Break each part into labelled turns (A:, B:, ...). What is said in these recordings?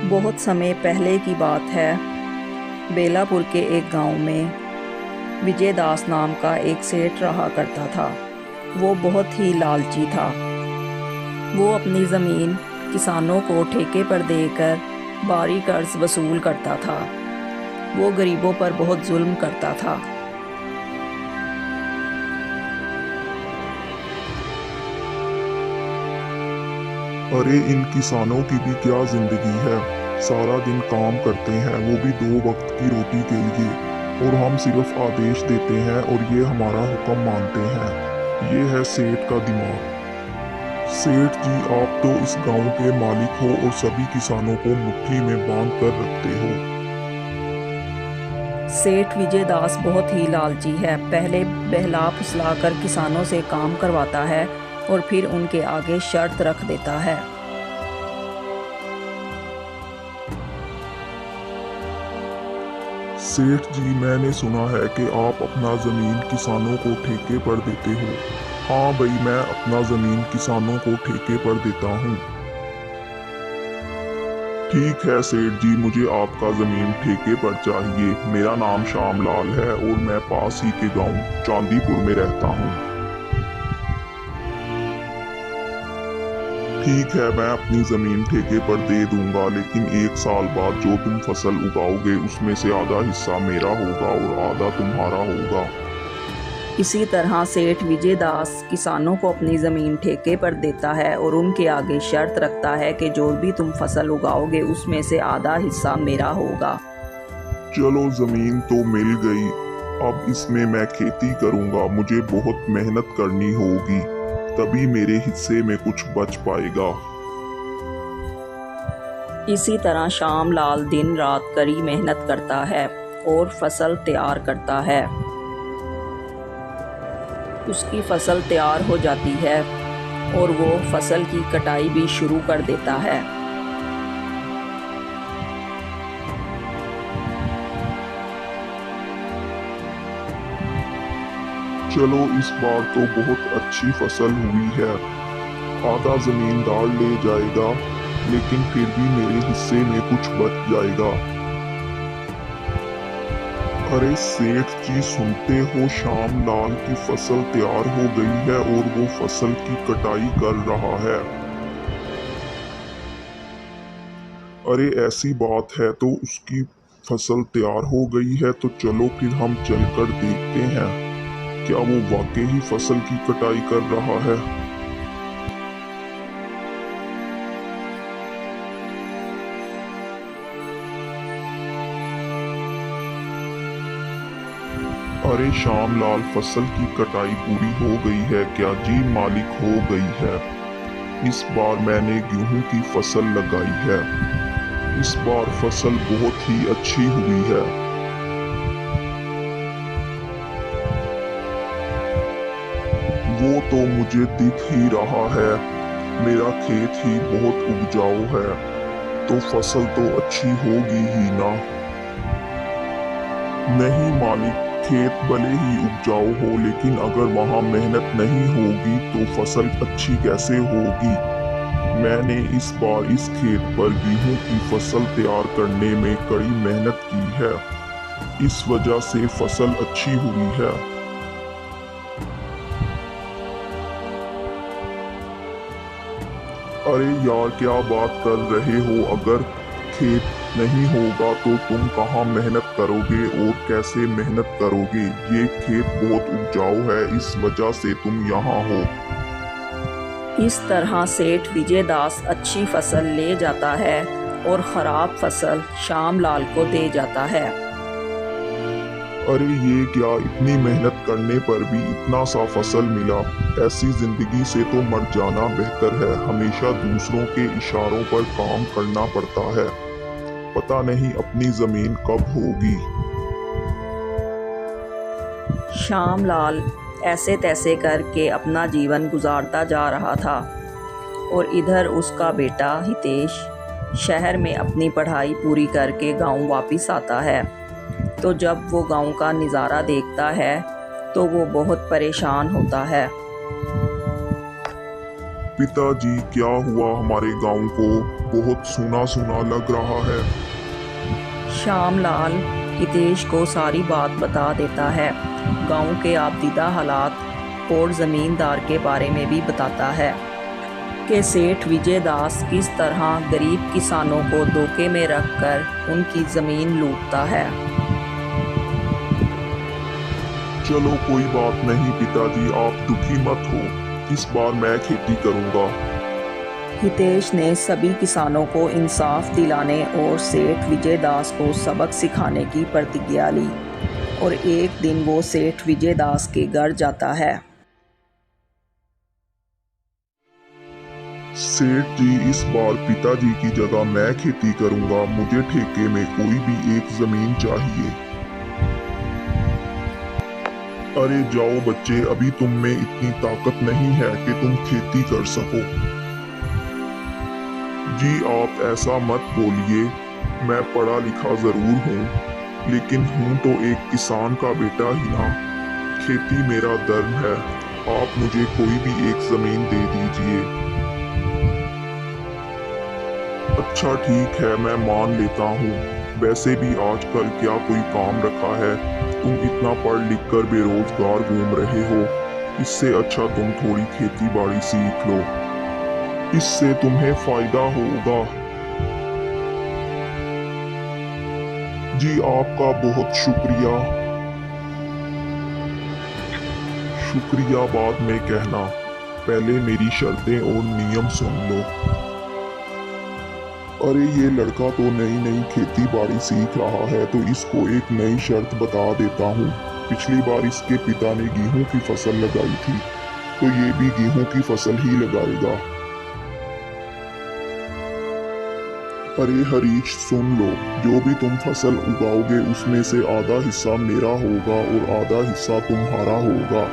A: बहुत समय पहले की बात है। बेलापुर के एक गांव में विजयदास नाम का एक सेठ रहा करता था। वो बहुत ही लालची था। वो अपनी ज़मीन किसानों को ठेके पर देकर भारी कर्ज वसूल करता था। वो गरीबों पर बहुत जुल्म करता था।
B: अरे इन किसानों की भी क्या जिंदगी है। सारा दिन काम करते हैं, वो भी 2 वक्त की रोटी के लिए, और हम सिर्फ आदेश देते हैं और ये हमारा हुक्म मानते हैं। ये है सेठ का दिमाग। सेठ जी, आप तो इस गांव के मालिक हो और सभी किसानों को मुट्ठी में बांध कर रखते हो।
A: सेठ विजयदास बहुत ही लालची है। पहले बहला फुसला कर किसानों से काम करवाता है और फिर उनके आगे शर्त रख देता है।
B: सेठ जी, मैंने सुना है कि आप अपना जमीन किसानों को ठेके पर देते हो। हाँ भाई, मैं अपना जमीन किसानों को ठेके पर देता हूँ। ठीक है सेठ जी, मुझे आपका जमीन ठेके पर चाहिए। मेरा नाम श्यामलाल है और मैं पास ही के गांव चांदीपुर में रहता हूँ। ठीक है, मैं अपनी जमीन ठेके पर दे दूंगा, लेकिन 1 साल बाद जो तुम फसल उगाओगे उसमें से आधा हिस्सा मेरा होगा और आधा तुम्हारा होगा।
A: इसी तरह सेठ विजयदास किसानों को अपनी ज़मीन ठेके पर देता है और उनके आगे शर्त रखता है कि जो भी तुम फसल उगाओगे उसमें से आधा हिस्सा मेरा होगा।
B: चलो, जमीन तो मिल गई। अब इसमें मैं खेती करूंगा। मुझे बहुत मेहनत करनी होगी, तभी मेरे हिस्से में कुछ बच पाएगा।
A: इसी तरह श्यामलाल दिन रात कड़ी मेहनत करता है और फसल तैयार करता है। उसकी फसल तैयार हो जाती है और वो फसल की कटाई भी शुरू कर देता है।
B: चलो, इस बार तो बहुत अच्छी फसल हुई है। आधा जमींदार ले जाएगा, लेकिन फिर भी मेरे हिस्से में कुछ बच जाएगा। अरे सेठ जी, सुनते हो, श्यामलाल की फसल तैयार हो गई है और वो फसल की कटाई कर रहा है। अरे ऐसी बात है तो उसकी फसल तैयार हो गई है, तो चलो फिर हम चलकर देखते हैं क्या वो वाकई ही फसल की कटाई कर रहा है। अरे श्यामलाल, फसल की कटाई पूरी हो गई है क्या? जी मालिक, हो गई है। इस बार मैंने गेहूं की फसल लगाई है। इस बार फसल बहुत ही अच्छी हुई है। वो तो मुझे दिख ही रहा है, मेरा खेत ही बहुत उपजाऊ है, तो फसल तो अच्छी होगी ही ना। नहीं मालिक, खेत भले ही उपजाऊ हो, लेकिन अगर वहाँ मेहनत नहीं होगी तो फसल अच्छी कैसे होगी। मैंने इस बार इस खेत पर गेहूं की फसल तैयार करने में कड़ी मेहनत की है, इस वजह से फसल अच्छी हुई है। अरे यार, क्या बात कर रहे हो? अगर खेत नहीं होगा तो तुम कहाँ मेहनत करोगे और कैसे मेहनत करोगे? ये खेत बहुत उपजाऊ है, इस वजह से तुम यहाँ हो।
A: इस तरह सेठ विजयदास अच्छी फसल ले जाता है और ख़राब फसल श्यामलाल को दे जाता है।
B: अरे ये क्या, इतनी मेहनत करने पर भी इतना सा फसल मिला। ऐसी जिंदगी से तो मर जाना बेहतर है। हमेशा दूसरों के इशारों पर काम करना पड़ता है। पता नहीं अपनी जमीन कब होगी।
A: श्यामलाल ऐसे तैसे करके अपना जीवन गुजारता जा रहा था और इधर उसका बेटा हितेश शहर में अपनी पढ़ाई पूरी करके गांव वापस आता है। तो जब वो गांव का नज़ारा देखता है तो वो बहुत परेशान होता है।
B: पिताजी, क्या हुआ? हमारे गांव को बहुत सूना सूना लग रहा है।
A: श्यामलाल हितेश को सारी बात बता देता है। गांव के आपदीदा हालात और ज़मींदार के बारे में भी बताता है कि सेठ विजय दास किस तरह गरीब किसानों को धोखे में रखकर उनकी ज़मीन लूटता है।
B: चलो कोई बात नहीं पिताजी, आप दुखी मत हो, इस बार मैं खेती करूंगा।
A: हितेश ने सभी किसानों को इंसाफ दिलाने और सेठ विजय दास को सबक सिखाने की प्रतिज्ञा ली और एक दिन वो सेठ विजय दास के घर जाता है।
B: सेठ जी, इस बार पिताजी की जगह मैं खेती करूंगा। मुझे ठेके में कोई भी एक जमीन चाहिए। अरे जाओ बच्चे, अभी तुम में इतनी ताकत नहीं है कि तुम खेती कर सको। जी आप ऐसा मत बोलिए, मैं पढ़ा लिखा जरूर हूँ, लेकिन हूँ तो एक किसान का बेटा ही ना। खेती मेरा धर्म है, आप मुझे कोई भी एक जमीन दे दीजिए। अच्छा ठीक है, मैं मान लेता हूँ। वैसे भी आजकल क्या कोई काम रखा है? तुम इतना पढ़ लिख कर बेरोजगार घूम रहे हो, इससे अच्छा तुम थोड़ी खेती बाड़ी सीख लो, इससे तुम्हें फायदा होगा। जी आपका बहुत शुक्रिया। शुक्रिया बाद में कहना, पहले मेरी शर्तें और नियम सुन लो। अरे ये लड़का तो नई नई खेती बाड़ी सीख रहा है, तो इसको एक नई शर्त बता देता हूँ। पिछली बार इसके पिता ने गेहूं की फसल लगाई थी, तो ये भी गेहूं की फसल ही लगाएगा। अरे हरीश सुन लो, जो भी तुम फसल उगाओगे उसमें से आधा हिस्सा मेरा होगा और आधा हिस्सा तुम्हारा होगा,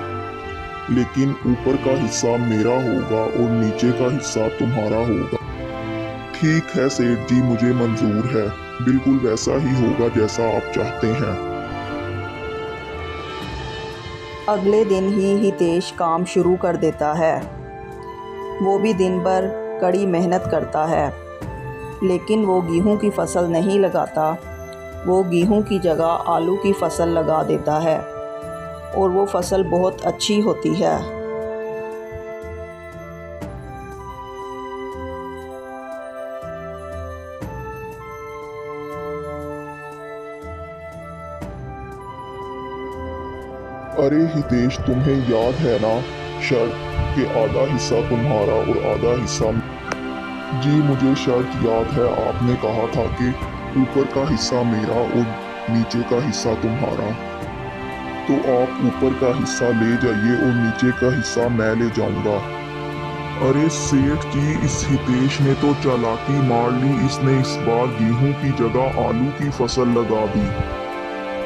B: लेकिन ऊपर का हिस्सा मेरा होगा और नीचे का हिस्सा तुम्हारा होगा। ठीक है सेठ जी, मुझे मंजूर है, बिल्कुल वैसा ही होगा जैसा आप चाहते हैं।
A: अगले दिन ही हितेश काम शुरू कर देता है। वो भी दिन भर कड़ी मेहनत करता है, लेकिन वो गेहूं की फसल नहीं लगाता। वो गेहूं की जगह आलू की फसल लगा देता है और वो फसल बहुत अच्छी होती है।
B: अरे हितेश, तुम्हें याद है ना शर्त कि आधा हिस्सा तुम्हारा और आधा हिस्सा। जी मुझे शर्त याद है, आपने कहा था कि ऊपर का हिस्सा मेरा और नीचे का हिस्सा तुम्हारा। तो आप ऊपर का हिस्सा ले जाइए और नीचे का हिस्सा मैं ले जाऊंगा। अरे सेठ जी, इस हितेश ने तो चालाकी मार ली, इसने इस बार गेहूं की जगह आलू की फसल लगा दी।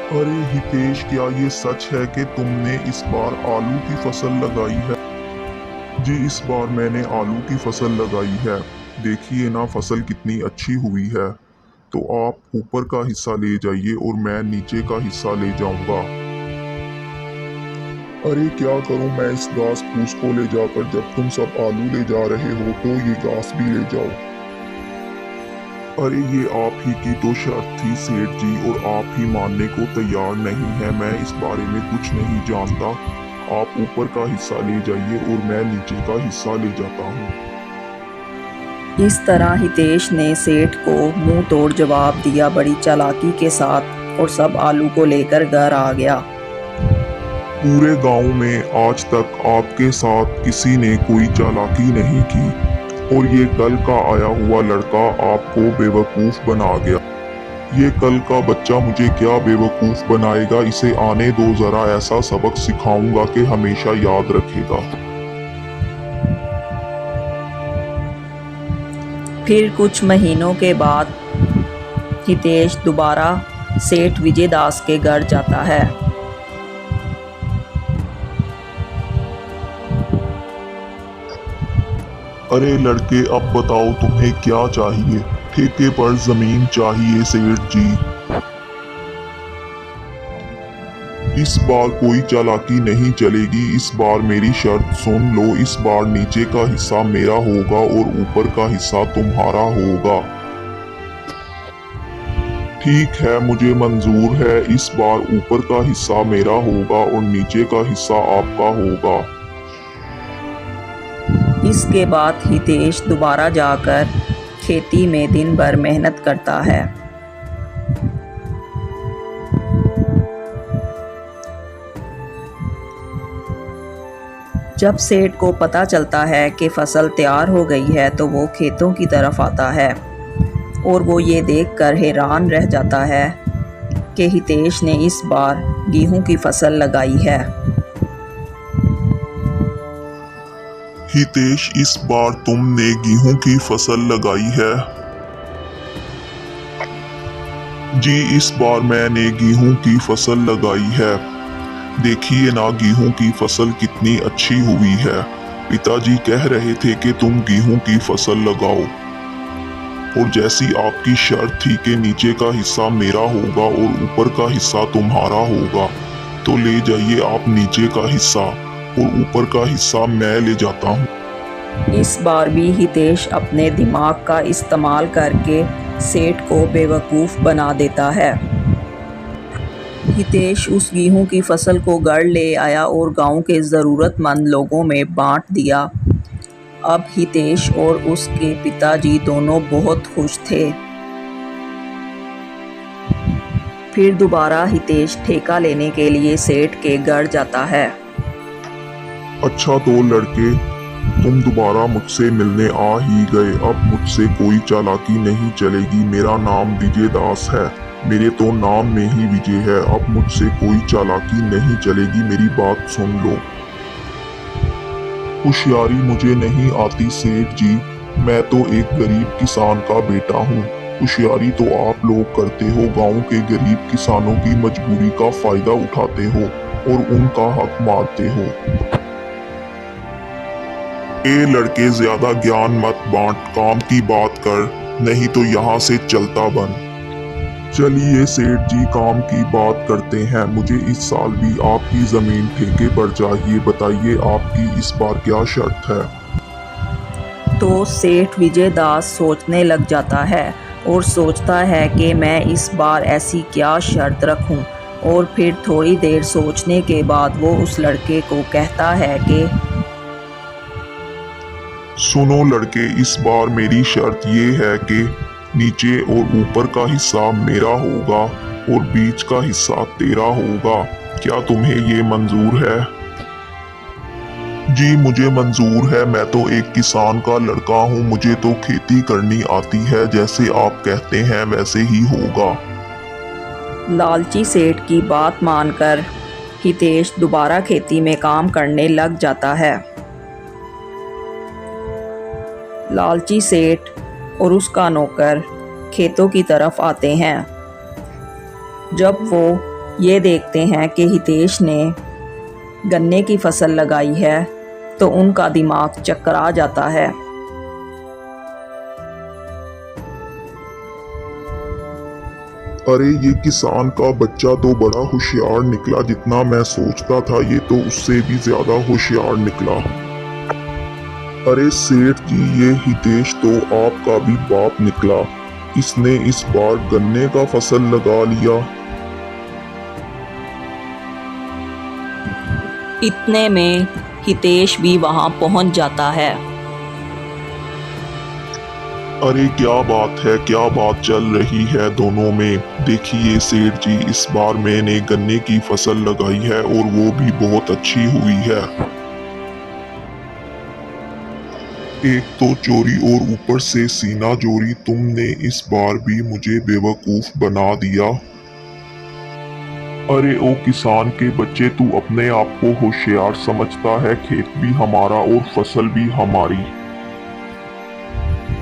B: अरे हितेश, क्या ये सच है कि तुमने इस बार आलू की फसल लगाई है? जी इस बार मैंने आलू की फसल लगाई है, देखिए ना फसल कितनी अच्छी हुई है। तो आप ऊपर का हिस्सा ले जाइए और मैं नीचे का हिस्सा ले जाऊंगा। अरे क्या करूं मैं इस घास फूस को ले जाकर, जब तुम सब आलू ले जा रहे हो तो ये घास भी ले जाओ। अरे ये आप ही की तो शर्त थी सेठ जी, और आप ही मानने को तैयार नहीं है। मैं इस बारे में कुछ नहीं जानता, आप ऊपर का हिस्सा ले जाइए और मैं नीचे का हिस्सा ले जाता हूँ।
A: इस तरह हितेश ने सेठ को मुंह तोड़ जवाब दिया बड़ी चालाकी के साथ, और सब आलू को लेकर घर आ गया।
B: पूरे गांव में आज तक आपके साथ किसी ने कोई चालाकी नहीं की, और ये कल का आया हुआ लड़का आपको बेवकूफ बना गया। ये कल का बच्चा मुझे क्या बेवकूफ बनाएगा, इसे आने दो जरा, ऐसा सबक सिखाऊंगा कि हमेशा याद रखेगा।
A: फिर कुछ महीनों के बाद हितेश दोबारा सेठ विजय दास के घर जाता है।
B: अरे लड़के, अब बताओ तुम्हें क्या चाहिए? ठेके पर जमीन चाहिए सेठ जी। इस बार कोई चालाकी नहीं चलेगी। इस बार मेरी शर्त सुन लो। इस बार नीचे का हिस्सा मेरा होगा और ऊपर का हिस्सा तुम्हारा होगा। ठीक है, मुझे मंजूर है। इस बार ऊपर का हिस्सा मेरा होगा और नीचे का हिस्सा आपका होगा।
A: इसके बाद हितेश दोबारा जाकर खेती में दिन भर मेहनत करता है। जब सेठ को पता चलता है कि फसल तैयार हो गई है तो वो खेतों की तरफ आता है और वो ये देखकर हैरान रह जाता है कि हितेश ने इस बार गेहूं की फसल लगाई है।
B: हितेश, इस बार तुमने गेहूं की फसल लगाई है? जी, इस बार मैंने गेहूं की फसल लगाई है। देखिए ना, गेहूं की फसल कितनी अच्छी हुई है। पिताजी कह रहे थे कि तुम गेहूं की फसल लगाओ और जैसी आपकी शर्त थी कि नीचे का हिस्सा मेरा होगा और ऊपर का हिस्सा तुम्हारा होगा, तो ले जाइए आप नीचे का हिस्सा और ऊपर का हिस्सा मैं ले जाता हूँ।
A: इस बार भी हितेश अपने दिमाग का इस्तेमाल करके सेठ को बेवकूफ़ बना देता है। हितेश उस गेहूं की फसल को घर ले आया और गांव के ज़रूरतमंद लोगों में बांट दिया। अब हितेश और उसके पिताजी दोनों बहुत खुश थे। फिर दोबारा हितेश ठेका लेने के लिए सेठ के घर जाता है।
B: अच्छा तो लड़के, तुम दोबारा मुझसे मिलने आ ही गए। अब मुझसे कोई चालाकी नहीं चलेगी। मेरा नाम विजय दास है। मेरे तो नाम में ही विजय है। अब मुझसे कोई चालाकी नहीं चलेगी। मेरी बात सुन लो। होशियारी मुझे नहीं आती सेठ जी। मैं तो एक गरीब किसान का बेटा हूँ। होशियारी तो आप लोग करते हो। गांव के गरीब किसानों की मजबूरी का फायदा उठाते हो और उनका हक मारते हो। ए लड़के, ज्यादा ज्ञान मत बांट, काम की बात कर, नहीं तो यहाँ से चलता बन। चलिए सेठ जी, काम की बात करते हैं। मुझे इस साल भी आपकी जमीन ठेके पर चाहिए। बताइए आपकी इस बार क्या शर्त है?
A: तो सेठ विजय दास सोचने लग जाता है और सोचता है कि मैं इस बार ऐसी क्या शर्त रखूं। और फिर थोड़ी देर सोचने के बाद वो उस लड़के को कहता है कि
B: सुनो लड़के, इस बार मेरी शर्त ये है कि नीचे और ऊपर का हिस्सा मेरा होगा और बीच का हिस्सा तेरा होगा। क्या तुम्हें ये मंजूर है? जी, मुझे मंजूर है। मैं तो एक किसान का लड़का हूँ। मुझे तो खेती करनी आती है। जैसे आप कहते हैं वैसे ही होगा।
A: लालची सेठ की बात मानकर हितेश दोबारा खेती में काम करने लग जाता है। लालची सेठ और उसका नौकर खेतों की तरफ आते हैं। जब वो ये देखते हैं कि हितेश ने गन्ने की फसल लगाई है तो उनका दिमाग चकरा जाता है।
B: अरे ये किसान का बच्चा तो बड़ा होशियार निकला। जितना मैं सोचता था ये तो उससे भी ज्यादा होशियार निकला। अरे सेठ जी, ये हितेश तो आपका भी बाप निकला। इसने इस बार गन्ने का फसल लगा लिया।
A: इतने में हितेश भी वहां पहुंच जाता है।
B: अरे क्या बात है, क्या बात चल रही है दोनों में? देखिए सेठ जी, इस बार मैंने गन्ने की फसल लगाई है और वो भी बहुत अच्छी हुई है। एक तो चोरी और ऊपर से सीना जोरी। तुमने इस बार भी मुझे बेवकूफ बना दिया। अरे ओ किसान के बच्चे, तू अपने आप को होशियार समझता है। खेत भी हमारा और फसल भी हमारी।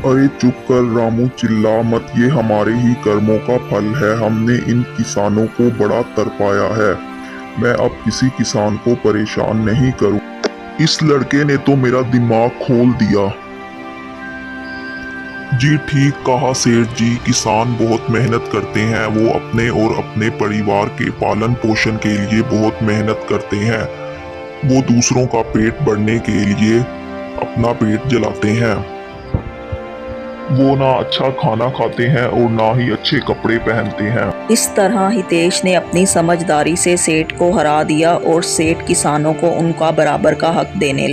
B: अरे चुप कर रामू, चिल्ला मत। ये हमारे ही कर्मों का फल है। हमने इन किसानों को बड़ा तरपाया है। मैं अब किसी किसान को परेशान नहीं करूं। इस लड़के ने तो मेरा दिमाग खोल दिया। जी ठीक कहा सेठ जी, किसान बहुत मेहनत करते हैं। वो अपने और अपने परिवार के पालन पोषण के लिए बहुत मेहनत करते हैं। वो दूसरों का पेट भरने के लिए अपना पेट जलाते हैं। वो ना अच्छा खाना खाते हैं और ना ही अच्छे कपड़े पहनते हैं।
A: इस तरह हितेश ने अपनी समझदारी से सेठ को हरा दिया और सेठ किसानों को उनका बराबर का हक देने लगा।